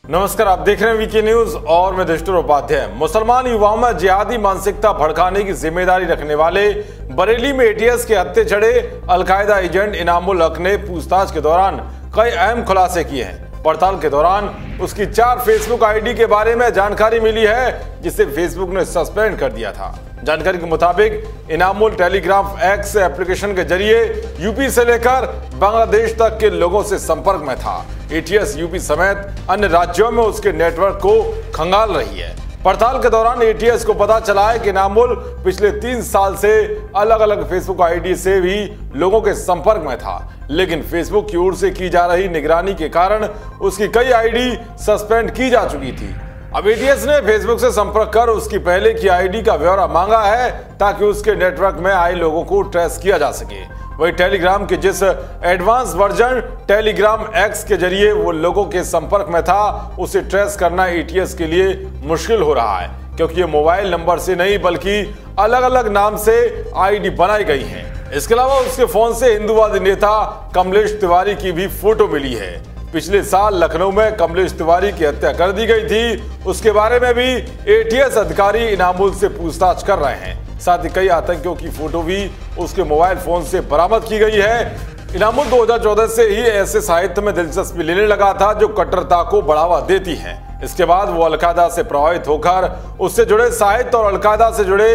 नमस्कार, आप देख रहे हैं वीके न्यूज और मैं दृष्टि उपाध्याय। मुसलमान युवाओं में जिहादी मानसिकता भड़काने की जिम्मेदारी रखने वाले बरेली में एटीएस के हत्थे चढ़े अलकायदा एजेंट इनामुल हक ने पूछताछ के दौरान कई अहम खुलासे किए हैं। पड़ताल के दौरान उसकी 4 फेसबुक आईडी के बारे में जानकारी मिली है, जिसे फेसबुक ने सस्पेंड कर दिया था। जानकारी के मुताबिक इनामुल टेलीग्राफ एक्स एप्लीकेशन के जरिए यूपी से लेकर बांग्लादेश तक के लोगों से संपर्क में था। एटीएस यूपी समेत अन्य राज्यों में उसके नेटवर्क को खंगाल रही है। पड़ताल के दौरान एटीएस को पता चला है कि इनामुल पिछले 3 साल से अलग अलग फेसबुक आईडी से भी लोगों के संपर्क में था, लेकिन फेसबुक की ओर से की जा रही निगरानी के कारण उसकी कई आईडी सस्पेंड की जा चुकी थी। अब एटीएस ने फेसबुक से संपर्क कर उसकी पहले की आईडी का ब्यौरा मांगा है ताकि उसके नेटवर्क में आए लोगों को ट्रेस किया जा सके। वही टेलीग्राम के जिस एडवांस वर्जन टेलीग्राम एक्स के जरिए वो लोगों के संपर्क में था, उसे ट्रेस करना एटीएस के लिए मुश्किल हो रहा है, क्योंकि ये मोबाइल नंबर से नहीं बल्कि अलग अलग नाम से आईडी बनाई गई है। इसके अलावा उसके फोन से हिंदूवादी नेता कमलेश तिवारी की भी फोटो मिली है। पिछले साल लखनऊ में कमलेश तिवारी की हत्या कर दी गई थी, उसके बारे में भी एटीएस अधिकारी इनामुल से पूछताछ कर रहे हैं। साथ ही कई आतंकियों की फोटो भी उसके मोबाइल फोन से बरामद की गई है। इनामुल 2014 से ही ऐसे साहित्य में दिलचस्पी लेने लगा था जो कट्टरता को बढ़ावा देती है। इसके बाद वो अलकायदा से प्रभावित होकर उससे जुड़े साहित्य और अलकायदा से जुड़े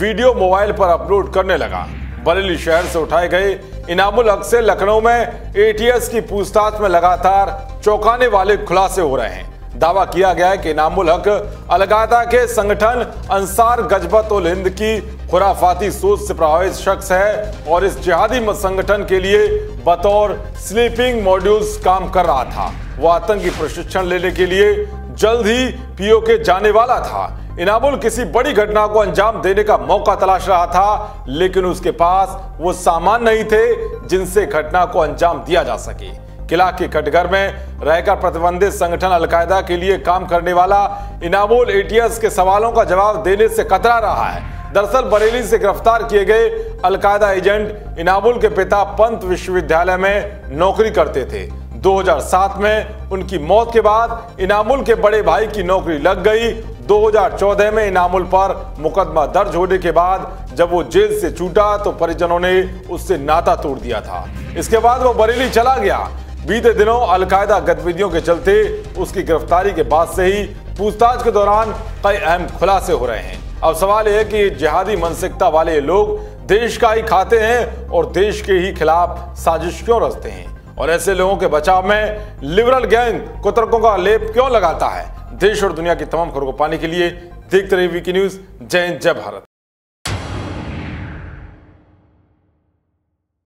वीडियो मोबाइल पर अपलोड करने लगा। बरेली शहर से उठाए गए इनामुल हक से लखनऊ में एटीएस की पूछताछ में लगातार चौंकाने वाले खुलासे हो रहे हैं। दावा किया गया है कि इनामुल हक अलकायदा के संगठन अंसार गजबत उल हिंद की खुराफाती सोच से प्रभावित शख्स है और इस जिहादी संगठन के लिए बतौर स्लीपिंग मॉड्यूल्स काम कर रहा था। वो आतंकी प्रशिक्षण लेने के लिए जल्द ही पीओके जाने वाला था। इनामुल किसी बड़ी घटना को अंजाम देने का मौका तलाश रहा था, लेकिन उसके पास वो सामान नहीं थे जिनसे घटना को अंजाम दिया जा सके। किला के कटघर में रहकर प्रतिबंधित संगठन अलकायदा के लिए काम करने वाला इनामुल एटीएस के सवालों का जवाब देने से कतरा रहा है। दरअसल बरेली से गिरफ्तार किए गए अलकायदा एजेंट इनामुल के पिता पंत विश्वविद्यालय में नौकरी करते थे। 2007 में उनकी मौत के बाद इनामुल के बड़े भाई की नौकरी लग गई। 2014 में इनामुल पर मुकदमा दर्ज होने के बाद जब वो जेल से छूटा तो परिजनों ने उससे नाता तोड़ दिया था। इसके बाद वो बरेली चला गया। बीते दिनों अलकायदा गतिविधियों के चलते उसकी गिरफ्तारी के बाद से ही पूछताछ के दौरान कई अहम खुलासे हो रहे हैं। अब सवाल यह है कि जिहादी मानसिकता वाले लोग देश का ही खाते हैं और देश के ही खिलाफ साजिश क्यों रचते हैं, और ऐसे लोगों के बचाव में लिबरल गैंग कुतर्कों का लेप क्यों लगाता है। देश और दुनिया की तमाम खबरों को पाने के लिए देखते रहिए वीके न्यूज। जय हिंद, जय भारत।